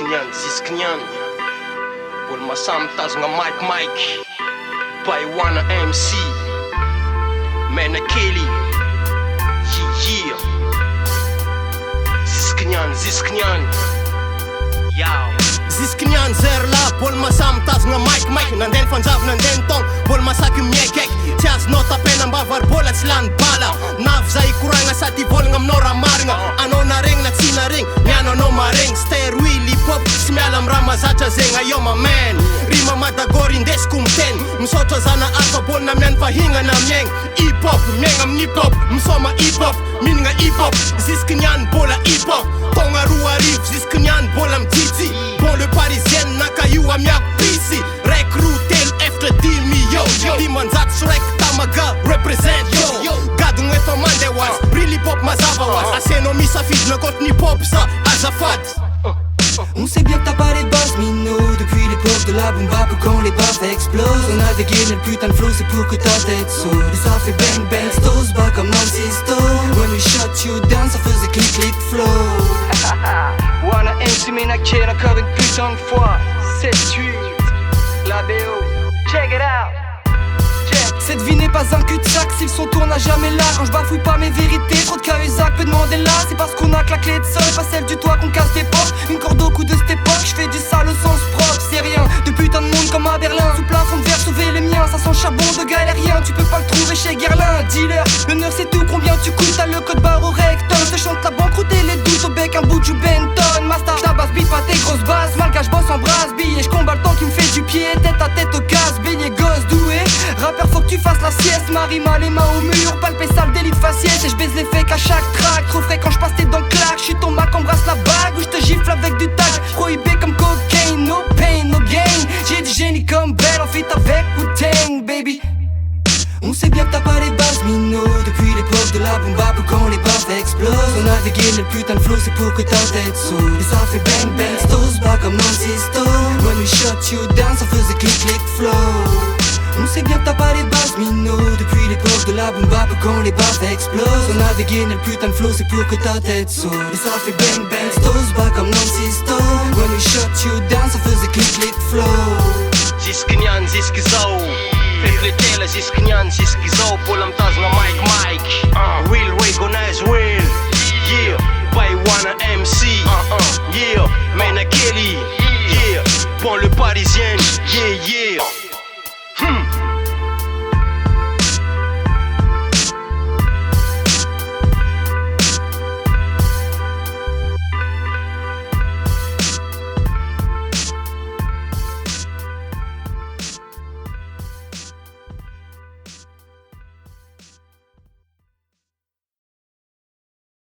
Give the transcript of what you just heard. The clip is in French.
Zisknian Olo masamy tazogna Mike Baiwana MC Mena Kelly Yeah Zisknian Yao Zisknian zerla Bolo masamy tazogna Mike Nandeny fanjavy nandeny togno Bolo masaky miekaiky Tsy azonao tapena mbavary bola tsy lany bala Navy zay koragna sady volagna aminao raha marigna Anao naregny na tsy naregny Miano anao maregny Stairwheel hip-hop Tsy miala am raha mazatra zegny Ayo ma man Rima madagôry indesiko miteny Misaotra zana alfa bolo na miany vahignana miaigny Hip-hop miaigna amin'ny hip-hop Misoma hip-hop Minagna hip-hop Zisknian bola hip-hop Togna roa arivo Zisknian bola mijijy Bon le parisienne nakaio amiako prisy Rek roa telo efatra dimy yo Dimanjato sy raiky tamaga represent yo Gadogno efa mandeha hoazy Real hip-hop mazava hoazy Asenao misafidy n'ankoatra hip-hop sa azafady On sait bien que t'as pas les bases minot Depuis l'époque de la boom bap quand les baffes explosent On a dégainé le putain de flow c'est pour que ta tête saute Et ça fait bang bang stos bas comme Nancy Stone When we shut you down ça faisait clic clic flow Wanna MC mais naked encore une putain de fois 7-8 La BO Check it out. Cette vie n'est pas un cul-de-sac, si le son tourne à jamais là. Quand je bafouille pas mes vérités, trop de Cahuzac peut demander là. C'est parce qu'on a que la clé de sol, pas celle du toit qu'on casse des portes. Une corde au cou de cette époque, je fais du sale au sens propre. C'est rien, de putain de monde comme à Berlin. Sous plafond de verre, sauver les miens, ça sent charbon de galérien. Tu peux pas le trouver chez Guerlain, dealer. L'honneur c'est tout, combien tu coûtes, t'as le code barre au rectum. Je te chante la banqueroute et les doutes au bec, un bout de Benton. Master, ta basse beat, pas tes grosses basses. Malga, je bosse en brasse, billet, je combat le temps qui me fait du pied. Tête à tête au casse, beignet, gosse doué. Rappeur, faut que tu fasses la sieste, Marie mal les mains au mur, palpé sale délit de faciès. Et je baise les fakes à chaque track, trop frais quand je passe tes dents claques. J'suis ton Mac, embrasse la bague, ou j'te gifle avec du tag. Prohibé comme cocaine, no pain, no gain. J'ai du génie comme Belle, en fit avec Wu-Tang, baby. On sait bien que t'as pas les bases minot Depuis l'époque de la boom bap quand les baffes explosent On a dégainé le putain de flow c'est pour que ta tête saute Et ça fait bang bang stos bas comme Nancy Stone When we shut you down ça faisait clic clic flow On sait bien que t'as pas les bases minot Depuis l'époque de la boom bap quand les baffes explosent On a dégainé le putain de flow c'est pour que ta tête saute Et ça fait bang bang stos bas comme Nancy Stone When we shut you down ça faisait clic clic flow Zisknian ziskizao Fefletela zisknian ziskizao Bola mitazogna Mike Real way